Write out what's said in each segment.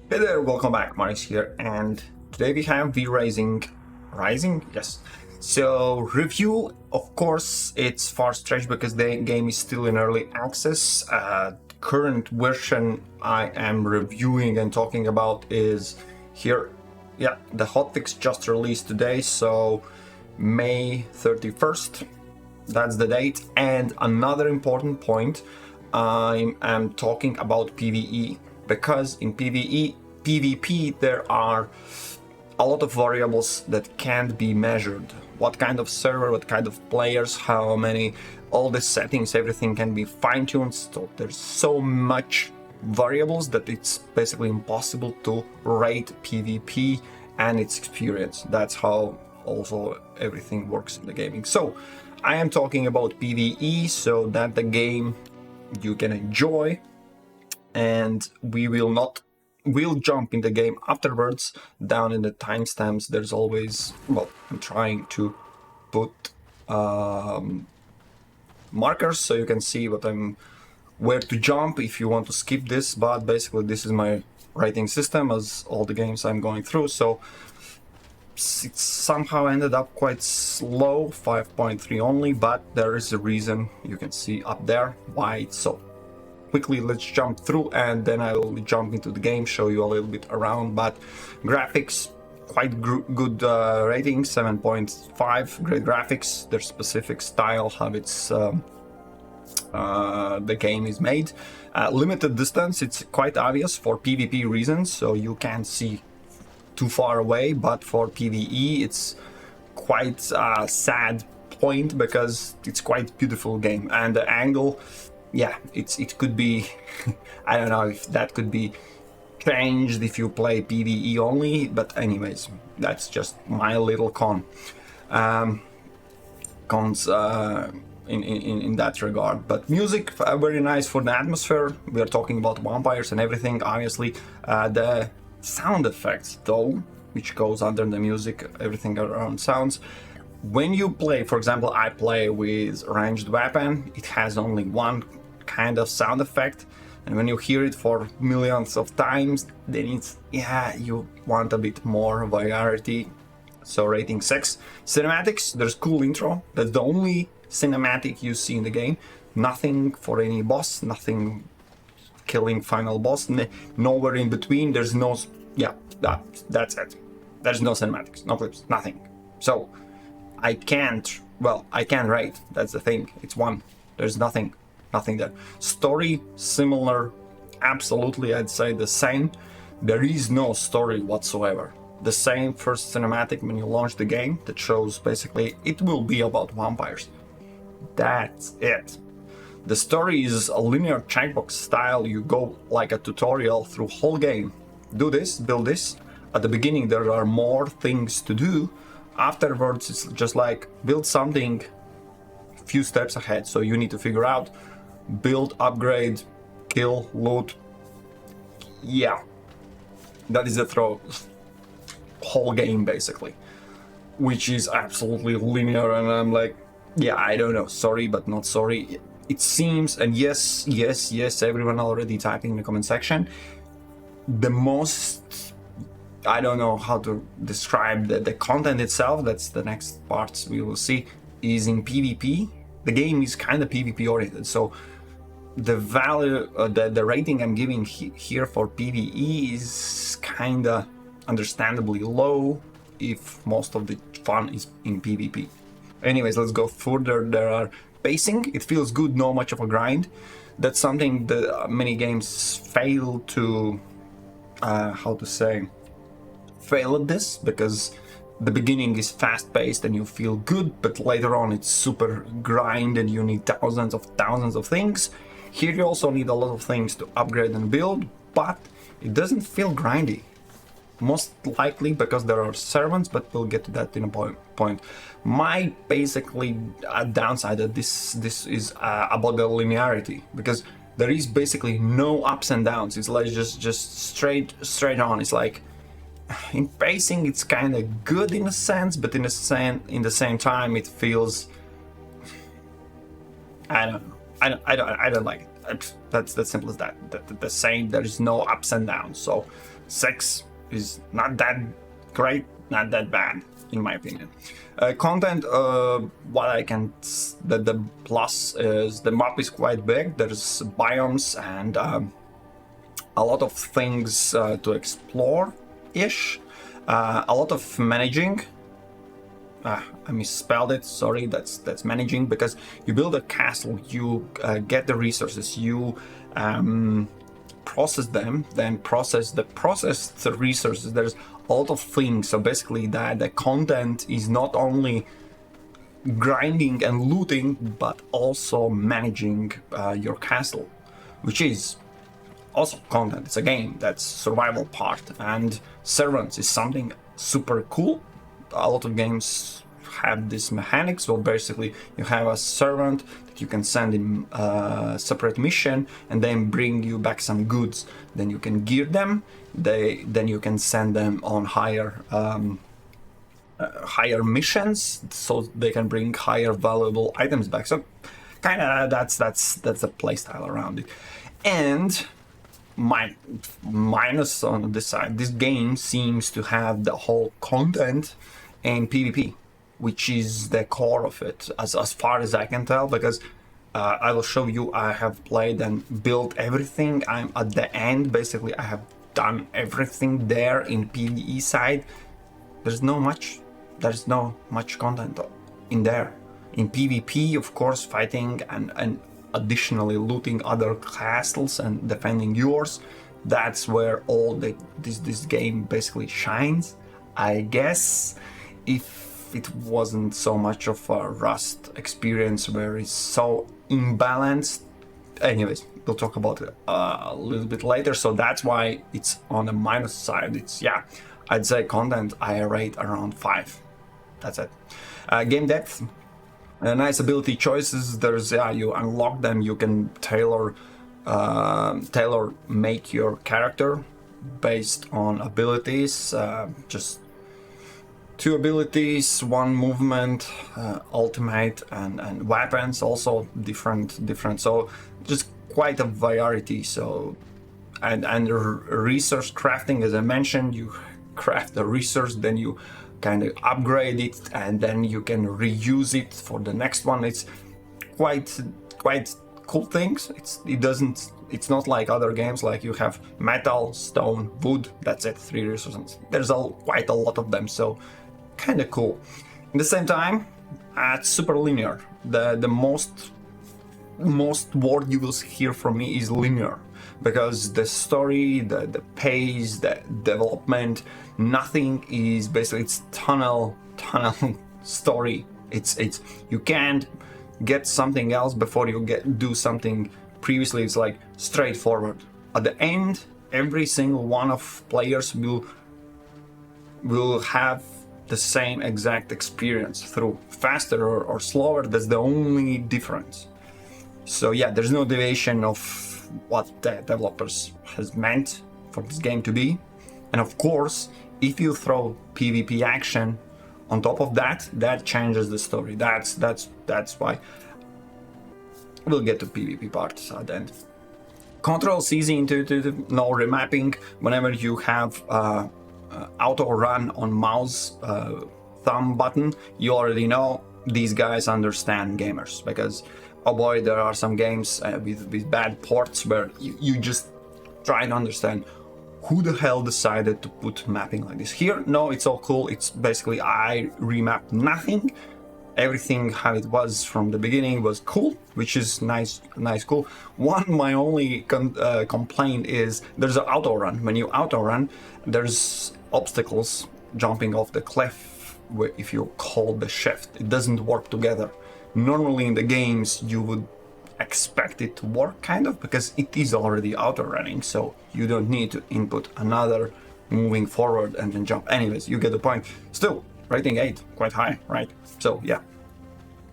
Hey there, welcome back, Marix here, and today we have Rising? Yes. So, review, of course, it's far stretched because the game is still in early access. Current version I am reviewing and talking about is here. Yeah, the hotfix just released today, so May 31st, that's the date. And another important point, I am talking about PvE because in PvP, there are a lot of variables that can't be measured. What kind of server, what kind of players, how many, all the settings, everything can be fine-tuned. So there's so much variables that it's basically impossible to rate PvP and its experience. That's how also everything works in the gaming. So I am talking about PvE so that the game you can enjoy, and we'll jump in the game afterwards. Down in the timestamps there's always, well, I'm trying to put markers so you can see where to jump if you want to skip this, but basically this is my rating system as all the games I'm going through. So it somehow ended up quite slow, 5.3 only, but there is a reason you can see up there why it's so. Quickly, let's jump through and then I'll jump into the game, show you a little bit around. But graphics, quite good rating, 7.5, great graphics, their specific style, how it's the game is made. Limited distance, it's quite obvious for PvP reasons, so you can't see too far away, but for PvE it's quite a sad point because it's quite beautiful game, and the angle, yeah, it could be I don't know if that could be changed if you play PvE only, but anyways, that's just my little cons in that regard. But music, very nice for the atmosphere. We are talking about vampires and everything, obviously. The sound effects though, which goes under the music, everything around sounds. When you play, for example, I play with ranged weapon, it has only one kind of sound effect, and when you hear it for millions of times, then it's, yeah, you want a bit more variety. So rating 6. Cinematics, there's cool intro, that's the only cinematic you see in the game. Nothing for any boss, nothing killing final boss, nowhere in between. There's no, yeah, that's it. There's no cinematics, no clips, nothing. So I can rate, that's the thing, it's 1. There's nothing there. Story, similar, absolutely, I'd say the same. There is no story whatsoever. The same first cinematic when you launch the game that shows basically it will be about vampires. That's it. The story is a linear checkbox style. You go like a tutorial through whole game. Do this, build this. At the beginning there are more things to do. Afterwards it's just like build something a few steps ahead. So you need to figure out, build, upgrade, kill, loot. Yeah, that is the whole game basically, which is absolutely linear. And I'm like, yeah, I don't know, sorry but not sorry. It seems, and yes, everyone already typing in the comment section, the most, I don't know how to describe the content itself, that's the next parts we will see, is in PvP. The game is kind of PvP oriented, so the value, the rating I'm giving here for PvE is kind of understandably low if most of the fun is in PvP. Anyways, let's go further. There are pacing, it feels good, not much of a grind. That's something that many games fail to, fail at this, because the beginning is fast-paced and you feel good, but later on it's super grind and you need thousands of things. Here you also need a lot of things to upgrade and build, but it doesn't feel grindy. Most likely because there are servants, but we'll get to that in a point. My basically downside that this is about the linearity, because there is basically no ups and downs. It's like just straight on. It's like in pacing it's kind of good in a sense, but in the same time it feels, I don't know. I don't like it. That's as simple as that. The same. There is no ups and downs. So 6 is not that great, not that bad, in my opinion. Content, what I can, the plus is the map is quite big. There's biomes and a lot of things to explore-ish. A lot of managing. I misspelled it. Sorry, that's managing, because you build a castle, you get the resources, you process them, then process the resources. There's a lot of things. So basically, the content is not only grinding and looting, but also managing your castle, which is also content. It's a game. That's survival part, and servants is something super cool. A lot of games have this mechanics. Well, basically, you have a servant that you can send in a separate mission and then bring you back some goods. Then you can gear them. Then you can send them on higher missions, so they can bring higher valuable items back. So, kind of that's a playstyle around it. And my minus on this side, this game seems to have the whole content in PvP, which is the core of it, as far as I can tell, because I will show you. I have played and built everything. I'm at the end. Basically, I have done everything there in PvE side. There's no much content in there. In PvP, of course, fighting and additionally looting other castles and defending yours. That's where all this game basically shines, I guess. If it wasn't so much of a Rust experience where it's so imbalanced. Anyways, we'll talk about it a little bit later. So that's why it's on the minus side. It's, yeah, I'd say content I rate around 5. That's it. Game depth. Nice ability choices. There's, you unlock them. You can tailor make your character based on abilities. Just 2 abilities, 1 movement, ultimate, and weapons also different. So just quite a variety. So and resource crafting, as I mentioned, you craft the resource, then you kind of upgrade it, and then you can reuse it for the next one. It's quite cool things. It's not like other games, like you have metal, stone, wood, that's it, 3 resources. There's quite a lot of them, so kind of cool. At the same time, it's super linear. The most word you will hear from me is linear, because the story, the pace, the development, nothing is basically, it's tunnel story. It's you can't get something else before you do something previously. It's like straightforward. At the end, every single one of players will have the same exact experience, through faster or slower. That's the only difference. So yeah, there's no deviation of what the developers has meant for this game to be. And of course, if you throw PvP action on top of that, that changes the story. That's why we'll get to PvP parts at the end. Control's easy, intuitive, no remapping. Whenever you have auto run on mouse thumb button, you already know these guys understand gamers, because oh boy, there are some games with bad ports where you just try to understand who the hell decided to put mapping like this. Here, no, it's all cool. It's basically, I remapped nothing. Everything how it was from the beginning was cool, which is nice, cool. My only complaint is there's an auto run. When you auto run, there's obstacles jumping off the cliff if you hold the shift. It doesn't work together. Normally in the games you would expect it to work, kind of, because it is already auto running, so you don't need to input another moving forward and then jump. Anyways, you get the point. Still, rating 8, quite high, right? So yeah,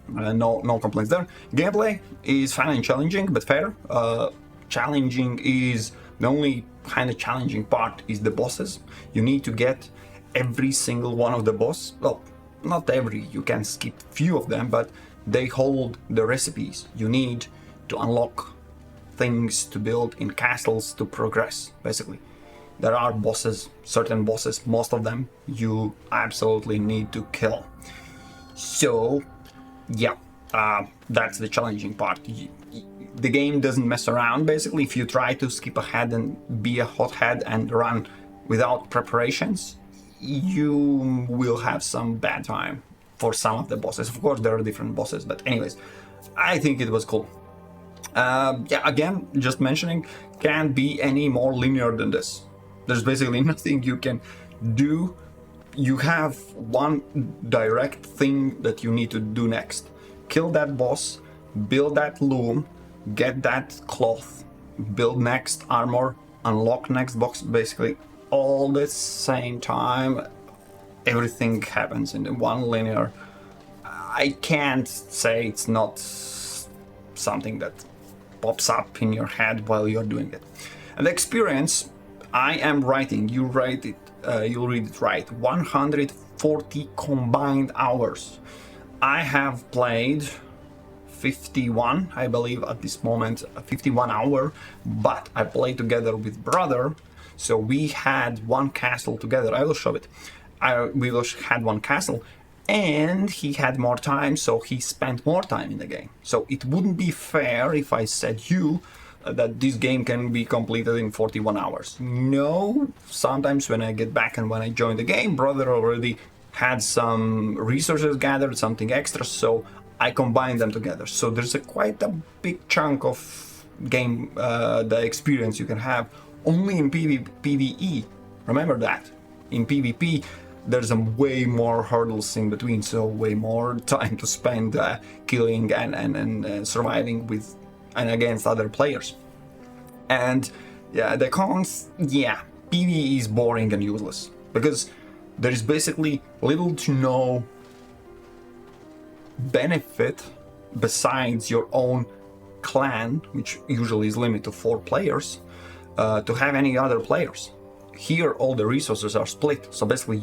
no complaints there. Gameplay is fun and challenging, but fair. Challenging is the only kind of challenging part is the bosses. You need to get every single one of the boss. Well, not every, you can skip few of them, but they hold the recipes you need to unlock things to build, in castles to progress, basically. There are bosses, certain bosses, most of them you absolutely need to kill. So, yeah, that's the challenging part. The game doesn't mess around, basically. If you try to skip ahead and be a hothead and run without preparations, you will have some bad time for some of the bosses. Of course, there are different bosses, but anyways, I think it was cool. Yeah, again, just mentioning, can't be any more linear than this. There's basically nothing you can do. You have one direct thing that you need to do next. Kill that boss, build that loom, get that cloth, build next armor, unlock next box, basically all the same time. Everything happens in one linear. I can't say it's not something that pops up in your head while you're doing it. And the experience, I am writing, you write it, you'll read it right, 140 combined hours. I have played 51, I believe at this moment, 51 hour, but I played together with brother, so we had one castle together. I will show it. We had one castle, and he had more time, so he spent more time in the game. So it wouldn't be fair if I said you that this game can be completed in 41 hours. No, sometimes when I get back and when I join the game, brother already had some resources gathered, something extra, so I combine them together. So there's quite a big chunk of game, the experience you can have only in PvE. Remember that. In PvP, there's a way more hurdles in between, so way more time to spend killing and surviving with and against other players. And yeah, the cons, yeah, PvE is boring and useless because there is basically little to no benefit besides your own clan, which usually is limited to 4 players, to have any other players. Here all the resources are split, so basically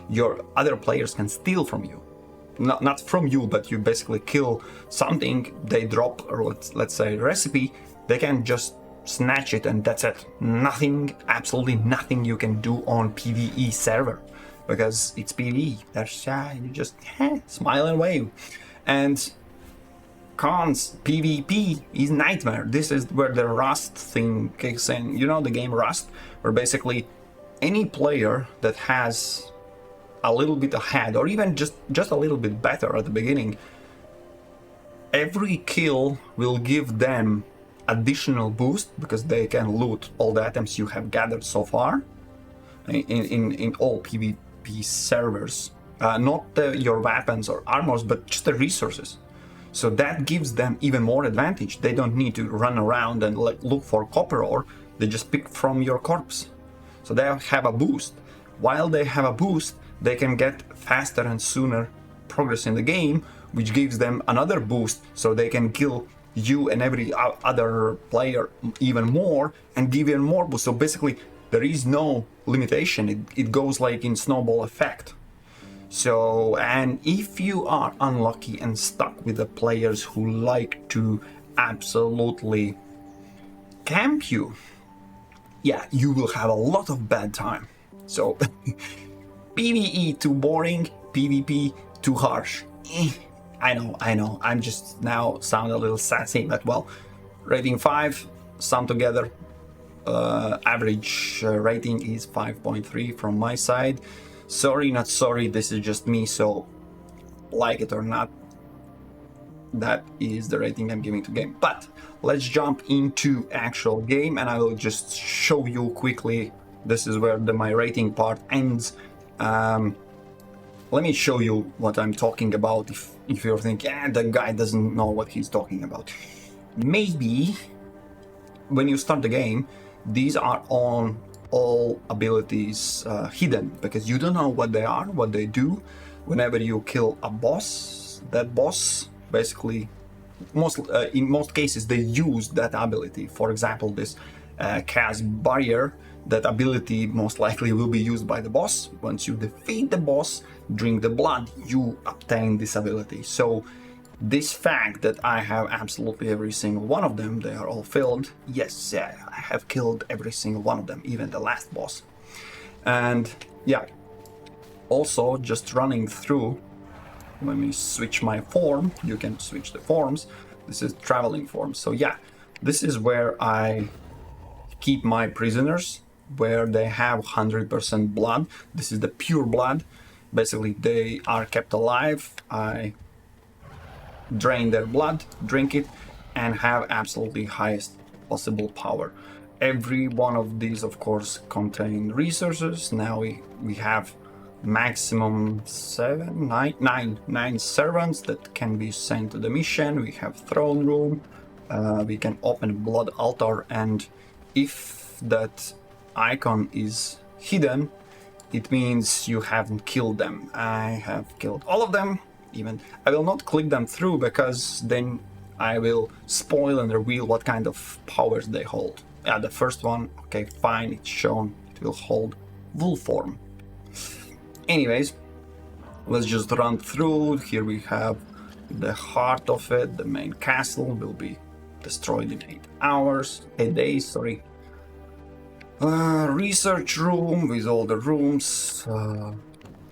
your other players can steal from you. Not from you, but you basically kill something, they drop, or let's say recipe, they can just snatch it and that's it. Nothing, absolutely nothing you can do on PvE server because it's PvE. That's you just smile and wave. And cons, PvP is nightmare. This is where the Rust thing kicks in. You know the game Rust, where basically any player that has a little bit ahead or even just a little bit better at the beginning, every kill will give them additional boost because they can loot all the items you have gathered so far in all PvP servers, not your weapons or armors, but just the resources. So that gives them even more advantage. They don't need to run around and look for copper ore, they just pick from your corpse. So they have a boost. While they have a boost, they can get faster and sooner progress in the game, which gives them another boost so they can kill you and every other player even more and give even more boost. So basically there is no limitation, it goes like in snowball effect. So, and if you are unlucky and stuck with the players who like to absolutely camp you, yeah, you will have a lot of bad time. So PvE too boring, PvP too harsh. I know, I'm just now sound a little sassy, but well, rating 5, sum together, average rating is 5.3 from my side. Sorry, not sorry, this is just me, so like it or not, that is the rating I'm giving to game. But let's jump into actual game and I will just show you quickly. This is where my rating part ends. Let me show you what I'm talking about if you're thinking, the guy doesn't know what he's talking about. Maybe when you start the game, these are on all abilities hidden because you don't know what they are, what they do. Whenever you kill a boss, that boss basically, in most cases, they use that ability. For example, this cast barrier, that ability most likely will be used by the boss. Once you defeat the boss, drink the blood, you obtain this ability. So This fact that I have absolutely every single one of them, they are all filled. Yes, yeah, I have killed every single one of them, even the last boss. And yeah, also just running through, when we switch my form, you can switch the forms. This is traveling form. So yeah, this is where I keep my prisoners, where they have 100% blood. This is the pure blood. Basically, they are kept alive. I drain their blood, drink it, and have absolutely highest possible power. Every one of these, of course, contain resources. Now we have maximum nine servants that can be sent to the mission. We have throne room. We can open blood altar, and if that icon is hidden, it means you haven't killed them. I have killed all of them. Even I will not click them through, because then I will spoil and reveal what kind of powers they hold. Yeah, the first one, okay, fine, it's shown. It will hold wolf form. Anyways, let's just run through. Here we have the heart of it. The main castle will be destroyed in 8 days, sorry. Research room with all the rooms.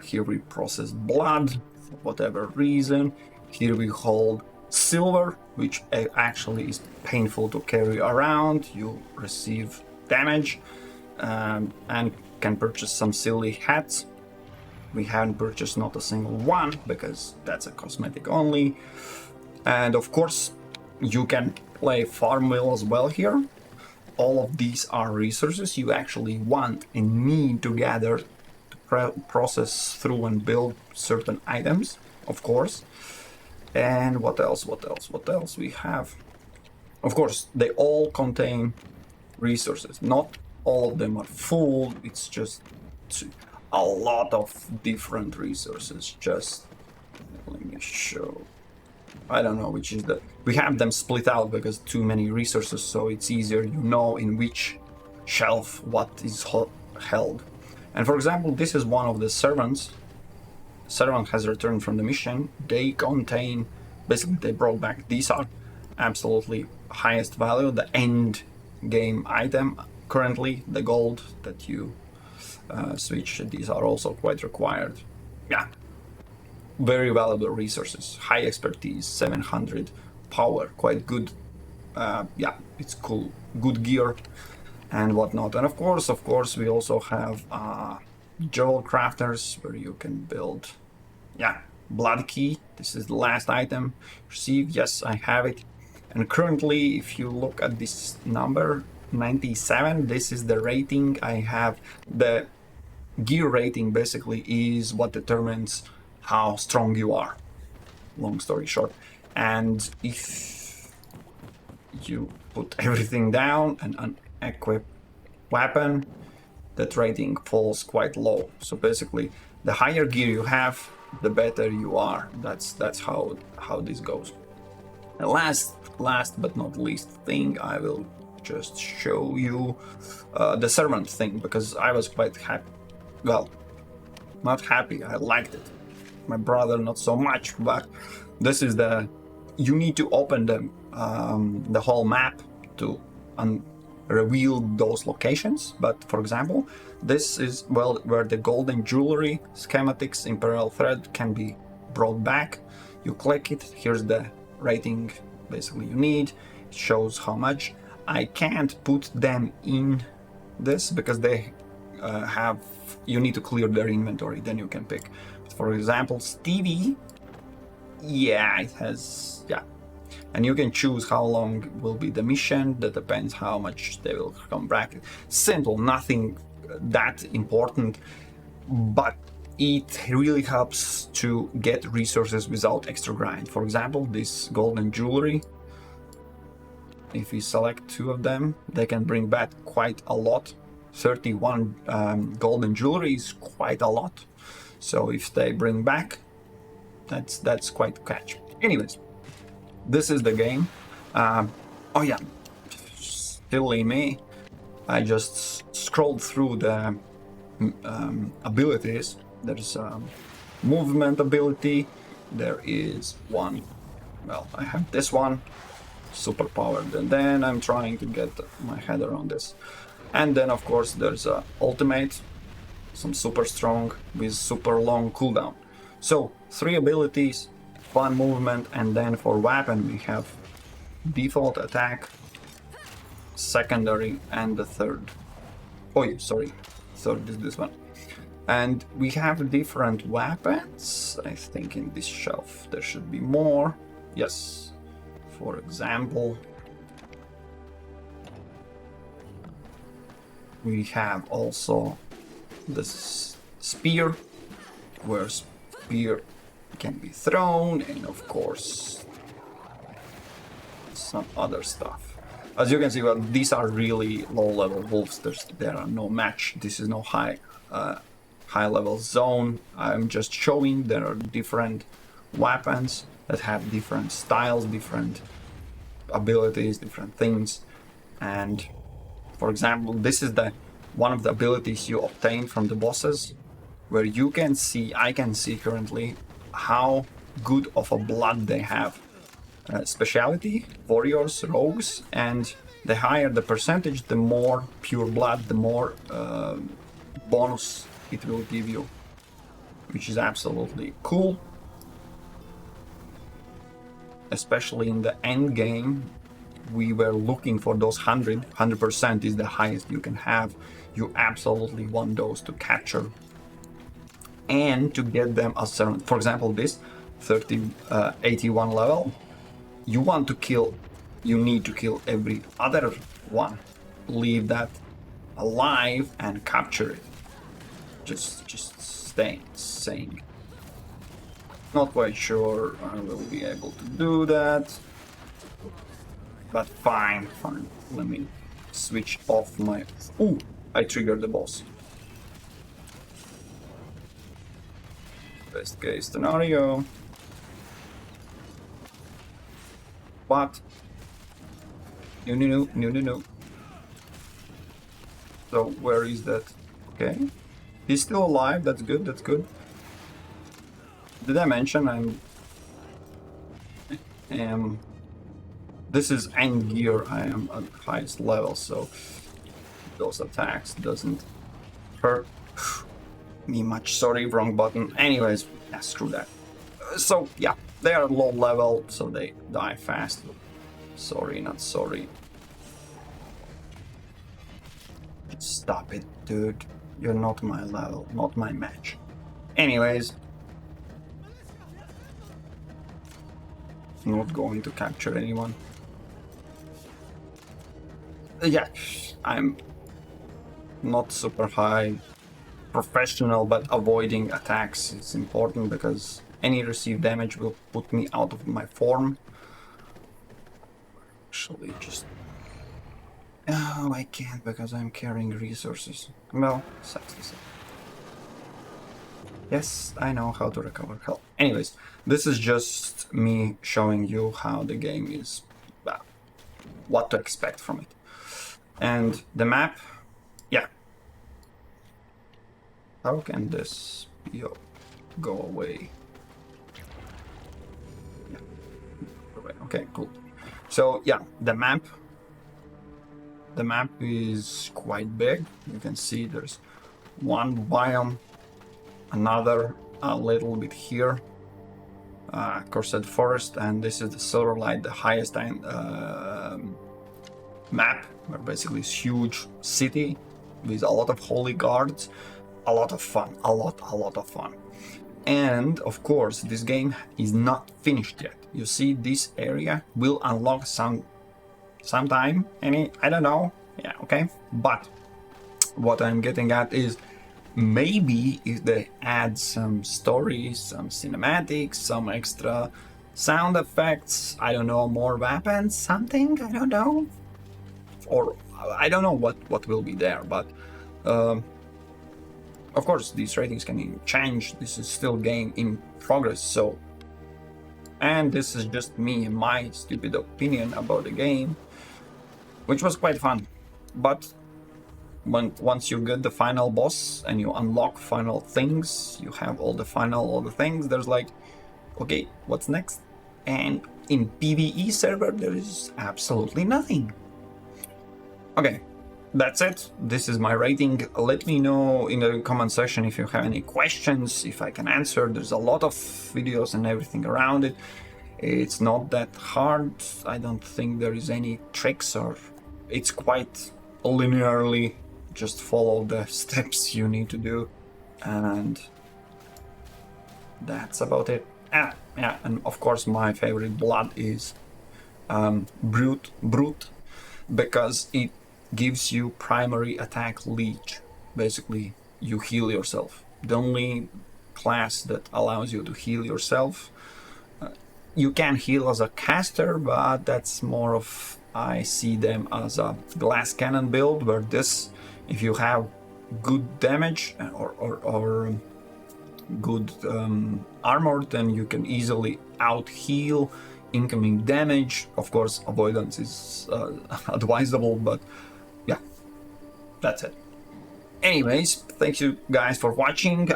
Here we process blood for whatever reason. Here we hold silver, which actually is painful to carry around. You receive damage, and can purchase some silly hats. We haven't purchased not a single one, because that's a cosmetic only. And of course, you can play farm wheel as well here. All of these are resources you actually want and need to gather to process through and build certain items, of course. And what else we have? Of course, they all contain resources. Not all of them are full, it's just a lot of different resources. Just let me show. I don't know which is the... We have them split out because too many resources, so it's easier, you know, in which shelf what is held. And for example, this is one of the servants. Servant has returned from the mission. They contain, basically they brought back, these are absolutely highest value, the end game item. Currently, the gold that you switch, these are also quite required. Yeah. Very valuable resources, high expertise, 700 power, quite good. Yeah, it's cool, good gear and whatnot. And of course, we also have jewel crafters where you can build. Yeah, blood key. This is the last item. Receive. Yes, I have it. And currently, if you look at this number 97, this is the rating I have. The gear rating basically is what determines how strong you are, long story short. And if you put everything down and unequip weapon, that rating falls quite low. So basically, the higher gear you have, the better you are. That's how this goes. The last but not least thing, I will just show you the servant thing, because I was quite happy. Well, not happy, I liked it. My brother not so much, but this is the... You need to open the whole map to reveal those locations. But for example, this is, well, where the golden jewelry schematics imperial thread can be brought back. You click it, here's the rating basically you need. It shows how much. I can't put them in this because they you need to clear their inventory, then you can pick. But for example, Stevie, yeah, it has, yeah. And you can choose how long will be the mission. That depends how much they will come back. Simple, nothing that important, but it really helps to get resources without extra grind. For example, this golden jewelry, if we select 2 of them, they can bring back quite a lot. 31 golden jewelry is quite a lot. So if they bring back, that's quite catch. Anyways, this is the game. Oh yeah, silly me. I just scrolled through the abilities. There's movement ability. There is one well, I have this one, super powered, and then I'm trying to get my head around this. And then of course there's a ultimate, some super strong with super long cooldown. So 3 abilities, fun movement, and then for weapon we have default attack, secondary, and the third. Oh yeah, sorry, third is this one. And we have different weapons. I think in this shelf there should be more. Yes, for example, we have also this spear, where spear can be thrown, and of course some other stuff. As you can see, well, these are really low-level wolves. There are no match. This is no high-level zone. I'm just showing there are different weapons that have different styles, different abilities, different things. And for example, this is the one of the abilities you obtain from the bosses, where you can see, I can see currently, how good of a blood they have. Speciality, warriors, rogues, and the higher the percentage, the more pure blood, the more bonus it will give you, which is absolutely cool. Especially in the end game, we were looking for those 100% is the highest you can have. You absolutely want those to capture and to get them a certain, for example, this 81 level, you want to kill, you need to kill every other one, leave that alive and capture it. Just saying. Not quite sure I will be able to do that, but fine. Let me switch off my... Ooh, I triggered the boss. Best case scenario. But no. So where is that? Okay, he's still alive. That's good. Did I mention I'm this is end gear. I am at highest level, so those attacks doesn't hurt me much. Sorry, wrong button. Anyways, yeah, screw that. So yeah, they are low level, so they die fast. Sorry, not sorry. Stop it, dude. You're not my level, not my match. Anyways, not going to capture anyone. Yeah, I'm not super high professional, but avoiding attacks is important because any received damage will put me out of my form. Actually, just... Oh, I can't because I'm carrying resources. Well, sucks to say. Yes, I know how to recover health. Anyways, this is just me showing you how the game is, what to expect from it. And the map, yeah. How can this go away? Yeah. Okay, cool. So yeah, the map is quite big. You can see there's one biome, another a little bit here, Cursed Forest, and this is the Silverlight, the highest map, where basically it's huge city with a lot of holy guards, a lot of fun, a lot of fun. And of course, this game is not finished yet. You see, this area will unlock sometime, I don't know. Yeah, okay. But what I'm getting at is maybe if they add some stories, some cinematics, some extra sound effects, I don't know, more weapons, something, I don't know. Or I don't know what will be there, but of course these ratings can change. This is still game in progress, so, and this is just me and my stupid opinion about the game, which was quite fun. But once you get the final boss and you unlock final things, you have all the things, there's like, okay, what's next? And In PvE server, there is absolutely nothing. Okay, that's it. This is my rating. Let me know in the comment section if you have any questions, if I can answer. There's a lot of videos and everything around it. It's not that hard. I don't think there is any tricks, or it's quite linearly. Just follow the steps you need to do, and that's about it. Yeah, and of course my favorite blood is Brute, because it gives you primary attack leech. Basically, you heal yourself. The only class that allows you to heal yourself. You can heal as a caster, but that's more of, I see them as a glass cannon build, where this, if you have good damage or good armor, then you can easily out heal incoming damage. Of course, avoidance is advisable, but yeah, that's it. Anyways, thank you guys for watching.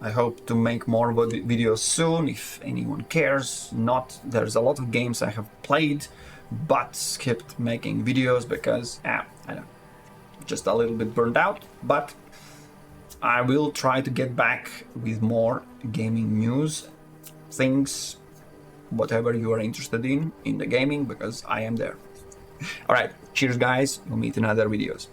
I hope to make more videos soon, if anyone cares. Not, there's a lot of games I have played, but skipped making videos because, I don't know, just a little bit burned out. But I will try to get back with more gaming news, things, whatever you are interested in the gaming, because I am there. Alright, cheers guys, we'll meet in other videos.